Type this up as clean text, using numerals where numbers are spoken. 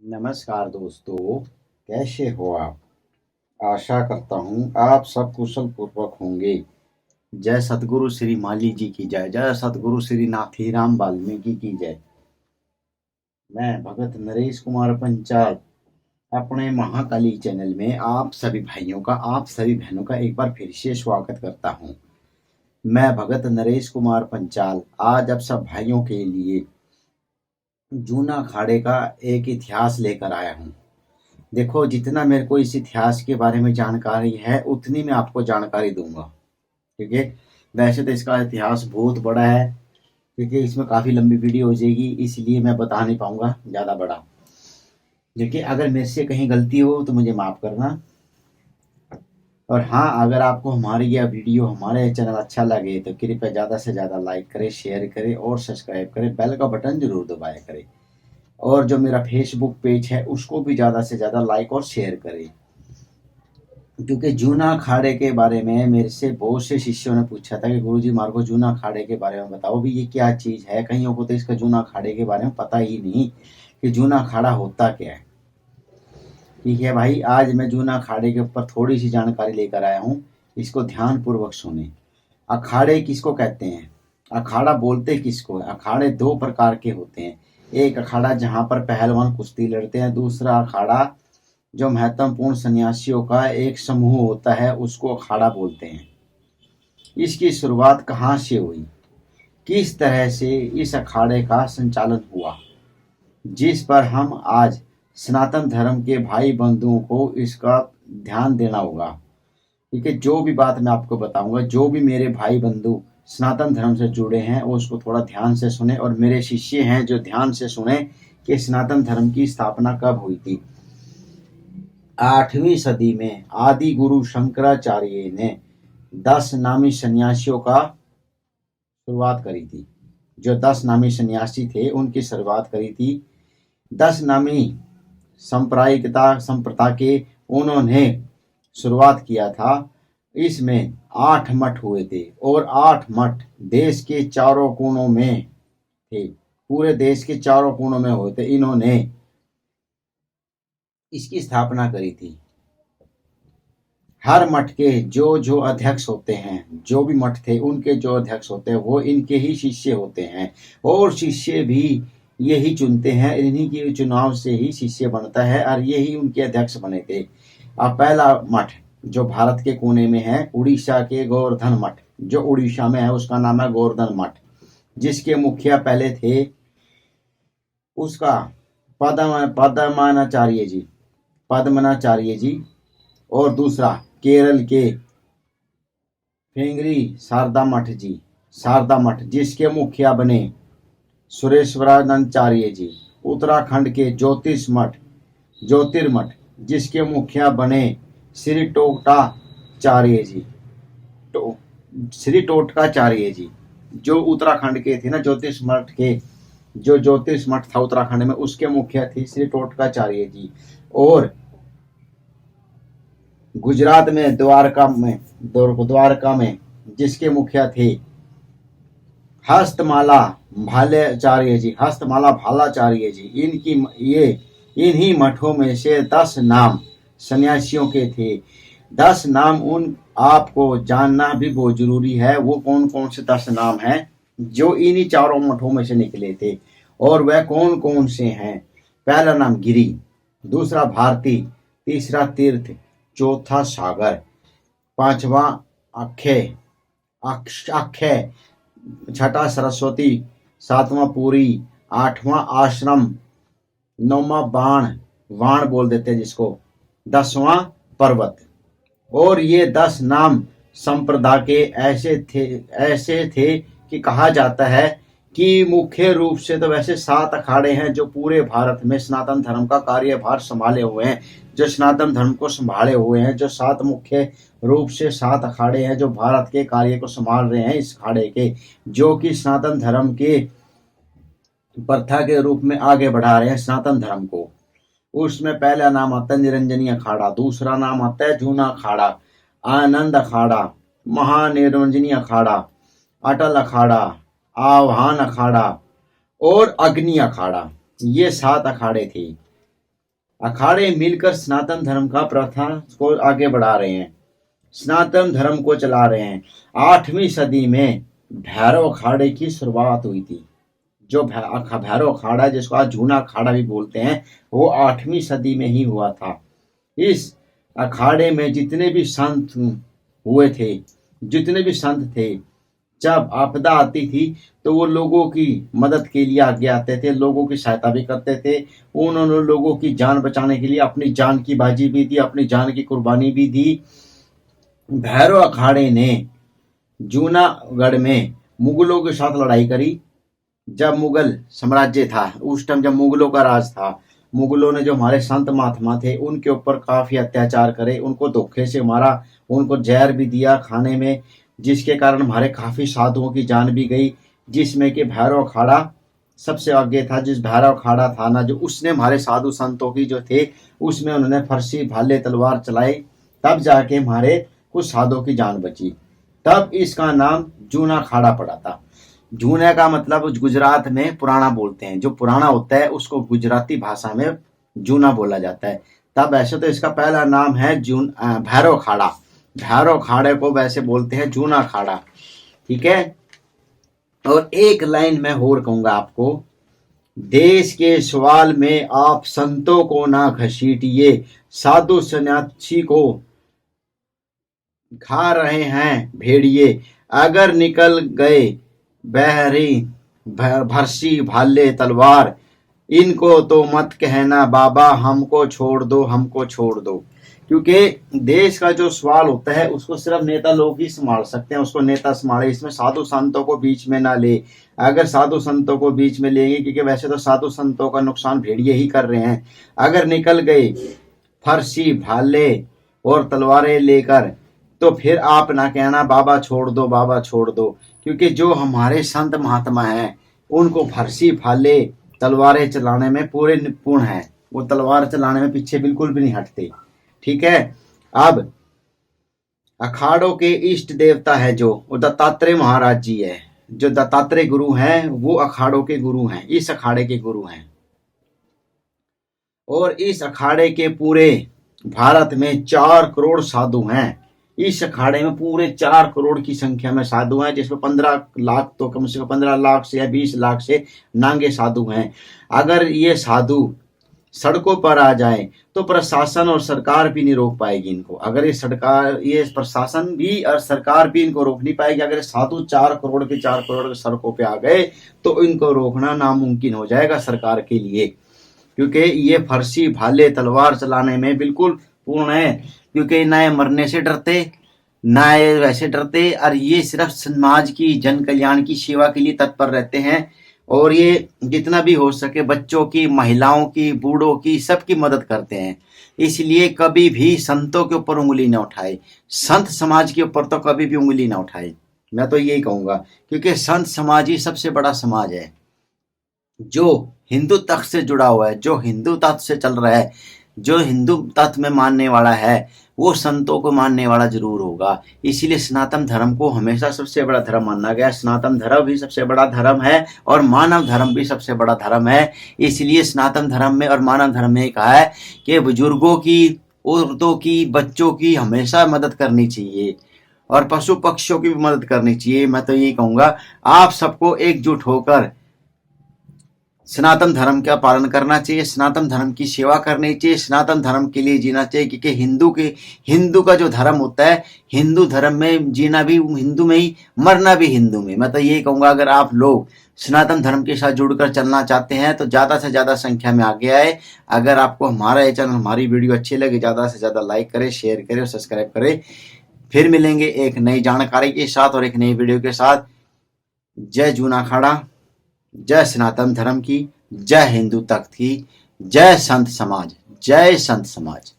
नमस्कार दोस्तों, कैसे हो आप? आशा करता हूँ आप सब कुशल पूर्वक होंगे। जय सतगुरु श्री माली जी की जय, जय सतगुरु श्री नाथीराम वाल्मीकि की जय। मैं भगत नरेश कुमार पंचाल अपने महाकाली चैनल में आप सभी भाइयों का, आप सभी बहनों का एक बार फिर से स्वागत करता हूँ। मैं भगत नरेश कुमार पंचाल आज आप सब भाइयों के लिए जूना अखाड़े का एक इतिहास लेकर आया हूँ। देखो, जितना मेरे को इस इतिहास के बारे में जानकारी है उतनी मैं आपको जानकारी दूंगा। ठीक है। वैसे तो इसका इतिहास बहुत बड़ा है, क्योंकि इसमें काफ़ी लंबी वीडियो हो जाएगी, इसलिए मैं बता नहीं पाऊंगा ज़्यादा बड़ा। देखिए, अगर मेरे से कहीं गलती हो तो मुझे माफ़ करना। और हाँ, अगर आपको हमारी यह वीडियो, हमारे चैनल अच्छा लगे तो कृपया ज़्यादा से ज़्यादा लाइक करें, शेयर करें और सब्सक्राइब करें। बेल का बटन जरूर दबाया करें। और जो मेरा फेसबुक पेज है उसको भी ज़्यादा से ज़्यादा लाइक और शेयर करें। क्योंकि जूना अखाड़े के बारे में मेरे से बहुत से शिष्यों ने पूछा था कि गुरुजी, मारे को जूना अखाड़े के बारे में बताओ भी, ये क्या चीज़ है। कईयों को तो इसका जूना अखाड़े के बारे में पता ही नहीं कि जूना अखाड़ा होता क्या है। ठीक है भाई, आज मैं जूना अखाड़े के ऊपर थोड़ी सी जानकारी लेकर आया हूँ, इसको ध्यान पूर्वक सुने। अखाड़े किसको कहते हैं, अखाड़ा बोलते किसको है? अखाड़े दो प्रकार के होते हैं। एक अखाड़ा जहाँ पर पहलवान कुश्ती लड़ते हैं, दूसरा अखाड़ा जो महत्वपूर्ण सन्यासियों का एक समूह होता है उसको अखाड़ा बोलते हैं। इसकी शुरुआत कहाँ से हुई, किस तरह से इस अखाड़े का संचालन हुआ, जिस पर हम आज सनातन धर्म के भाई बंधुओं को इसका ध्यान देना होगा। क्योंकि जो भी बात मैं आपको बताऊंगा, जो भी मेरे भाई बंधु सनातन धर्म से जुड़े हैं वो उसको थोड़ा ध्यान से सुने, और मेरे शिष्य हैं जो ध्यान से सुने कि सनातन धर्म की स्थापना कब हुई थी। 8वीं सदी में आदि गुरु शंकराचार्य ने 10 नामी सन्यासियों का शुरुआत करी थी। जो 10 नामी सन्यासी थे उनकी शुरुआत करी थी। 10 नामी संप्रदाय के उन्होंने शुरुआत किया था। इसमें 8 मठ हुए थे और 8 मठ देश के चारों कोनों में थे, पूरे देश के चारों कोनों में हुए थे। इन्होंने इसकी स्थापना करी थी। हर मठ के जो जो अध्यक्ष होते हैं, जो भी मठ थे उनके जो अध्यक्ष होते हैं वो इनके ही शिष्य होते हैं, और शिष्य भी यही चुनते हैं। इन्हीं के चुनाव से ही शिष्य बनता है और यही उनके अध्यक्ष बने थे। अब पहला मठ जो भारत के कोने में है, उड़ीसा के गोवर्धन मठ, जो उड़ीसा में है उसका नाम है गोवर्धन मठ, जिसके मुखिया पहले थे उसका पद्मनाचार्य जी, और दूसरा केरल के फेंगरी शारदा मठ, जिसके मुखिया बने सुरेश्वरानंदाचार्य जी। उत्तराखंड के ज्योतिर्मठ, जिसके मुखिया बने श्री टोटकाचार्य जी, जो उत्तराखंड के थे ना, जो ज्योतिष मठ था उत्तराखंड में, उसके मुखिया थे श्री टोटकाचार्य जी। और गुजरात में द्वारका में जिसके मुखिया थे हस्तमाला भालाचार्य जी। इन्हीं मठों में से 10 नाम सन्यासियों के थे। 10 नाम उन आपको जानना भी बहुत जरूरी है। वो कौन कौन से 10 नाम हैं जो इन्हीं चारों मठों में से निकले थे, और वह कौन कौन से हैं? पहला नाम गिरी, दूसरा भारती, तीसरा तीर्थ, चौथा सागर, पांचवा अक्षय, छठा सरस्वती, सातवां पूरी, आठवां आश्रम, नौवां वाण बोल देते हैं जिसको, 10वां पर्वत। और ये 10 नाम संप्रदाय के ऐसे थे कि कहा जाता है कि मुख्य रूप से तो वैसे 7 अखाड़े हैं जो पूरे भारत में सनातन धर्म का कार्यभार संभाले हुए हैं, जो सनातन धर्म को संभाले हुए हैं। जो 7 मुख्य रूप से 7 अखाड़े हैं जो भारत के कार्य को संभाल रहे हैं, इस अखाड़े के, जो कि सनातन धर्म के प्रथा के रूप में आगे बढ़ा रहे हैं सनातन धर्म को। उसमें पहला नाम आता है निरंजनी अखाड़ा, दूसरा नाम आता है जूना अखाड़ा, आनंद अखाड़ा, महानिरंजनी अखाड़ा, अटल अखाड़ा, आह्वान अखाड़ा और अग्नि अखाड़ा। ये 7 अखाड़े थे। अखाड़े मिलकर सनातन धर्म का प्रथा को आगे बढ़ा रहे हैं, सनातन धर्म को चला रहे हैं। 8वीं सदी में भैरव अखाड़े की शुरुआत हुई थी। जो भैरव अखाड़ा, जिसको आज जूना अखाड़ा भी बोलते हैं, वो 8वीं सदी में ही हुआ था। इस अखाड़े में जितने भी संत हुए थे, जितने भी संत थे, जब आपदा आती थी तो वो लोगों की मदद के लिए आगे आते थे, लोगों की सहायता भी करते थे। उन्होंने लोगों की जान बचाने के लिए अपनी जान की बाजी भी दी, अपनी जान की कुर्बानी भी दी। भैरव अखाड़े ने जूनागढ़ में मुगलों के साथ लड़ाई करी। जब मुगल साम्राज्य था, उस टाइम जब मुगलों का राज था, मुगलों ने जो हमारे संत महात्मा थे उनके ऊपर काफी अत्याचार करे, उनको धोखे से मारा, उनको जहर भी दिया खाने में, जिसके कारण हमारे काफी साधुओं की जान भी गई। जिसमें कि भैरव अखाड़ा सबसे आगे था। जिस भैरव अखाड़ा था ना, जो उसने हमारे साधु संतों की जो थे, उसमें उन्होंने फरसी भाले तलवार चलाई, तब जाके हमारे कुछ साधुओं की जान बची। तब इसका नाम जूना अखाड़ा पड़ा था। जूना का मतलब गुजरात में पुराना बोलते हैं, जो पुराना होता है उसको गुजराती भाषा में जूना बोला जाता है। तब ऐसे तो इसका पहला नाम है भैरव अखाड़ा। भैरव अखाड़े को वैसे बोलते हैं जूना अखाड़ा, ठीक है। और एक लाइन मैं और कहूंगा आपको, देश के सवाल में आप संतों को ना घसीटिए, साधु सन्यासी को खा रहे हैं भेड़िए, अगर निकल गए बहरी भरसी भाले तलवार, इनको तो मत कहना बाबा, हमको छोड़ दो, हमको छोड़ दो। क्योंकि देश का जो सवाल होता है उसको सिर्फ नेता लोग ही संभाल सकते हैं, उसको नेता संभाले, इसमें साधु संतों को बीच में ना ले। अगर साधु संतों को बीच में लेंगे, क्योंकि वैसे तो साधु संतों का नुकसान भेड़िए ही कर रहे हैं, अगर निकल गए फरसी भाले और तलवारें लेकर, तो फिर आप ना कहना बाबा छोड़ दो, बाबा छोड़ दो। क्योंकि जो हमारे संत महात्मा हैं उनको फरसी भाले तलवारें चलाने में पूरे निपुण हैं, वो तलवार चलाने में पीछे बिल्कुल भी नहीं हटते, ठीक है। अब अखाड़ों के इष्ट देवता है जो वो दत्तात्रेय महाराज जी है। जो दत्तात्रेय गुरु हैं वो अखाड़ों के गुरु हैं, इस अखाड़े के गुरु हैं। और इस अखाड़े के पूरे भारत में 4 करोड़ साधु हैं। इस अखाड़े में पूरे 4 करोड़ की संख्या में साधु हैं, जिसमें 15 लाख तो कम से कम 15 लाख से या 20 लाख से नांगे साधु हैं। अगर ये साधु सड़कों पर आ जाए तो प्रशासन और सरकार भी नहीं रोक पाएगी इनको। अगर ये प्रशासन भी और सरकार भी इनको रोक नहीं पाएगी। अगर साधु 4 करोड़ के 4 करोड़ के सड़कों पे आ गए तो इनको रोकना नामुमकिन हो जाएगा सरकार के लिए, क्योंकि ये फरसी भाले तलवार चलाने में बिल्कुल पूर्ण है। क्योंकि ना ये मरने से डरते, ना ये वैसे डरते, और ये सिर्फ समाज की जन कल्याण की सेवा के लिए तत्पर रहते हैं। और ये जितना भी हो सके बच्चों की, महिलाओं की, बूढ़ों की, सबकी मदद करते हैं। इसलिए कभी भी संतों के ऊपर उंगली ना उठाए, संत समाज के ऊपर तो कभी भी उंगली ना उठाए, मैं तो यही कहूंगा। क्योंकि संत समाज ही सबसे बड़ा समाज है, जो हिंदू तत्व से जुड़ा हुआ है, जो हिंदू तत्व से चल रहा है, जो हिंदू तत्व में मानने वाला है, वो संतों को मानने वाला जरूर होगा। इसीलिए सनातन धर्म को हमेशा सबसे बड़ा धर्म माना गया। सनातन धर्म भी सबसे बड़ा धर्म है और मानव धर्म भी सबसे बड़ा धर्म है। इसलिए सनातन धर्म में और मानव धर्म में कहा है कि बुजुर्गों की, औरतों की, बच्चों की हमेशा मदद करनी चाहिए और पशु पक्षियों की भी मदद करनी चाहिए। मैं तो यही कहूँगा, आप सबको एकजुट होकर सनातन धर्म का पालन करना चाहिए, सनातन धर्म की सेवा करनी चाहिए, सनातन धर्म के लिए जीना चाहिए। क्योंकि हिंदू का जो धर्म होता है, हिंदू धर्म में जीना भी हिंदू में ही, मरना भी हिंदू में। मैं तो यही कहूँगा, अगर आप लोग सनातन धर्म के साथ जुड़कर चलना चाहते हैं तो ज़्यादा से ज़्यादा संख्या में आगे आए। अगर आपको हमारा ये चैनल, हमारी वीडियो अच्छी लगे, ज़्यादा से ज़्यादा लाइक करें, शेयर करें और सब्सक्राइब करें। फिर मिलेंगे एक नई जानकारी के साथ और एक नई वीडियो के साथ। जय जूना अखाड़ा, जय सनातन धर्म की, जय हिंदू तख्त की, जय संत समाज, जय संत समाज।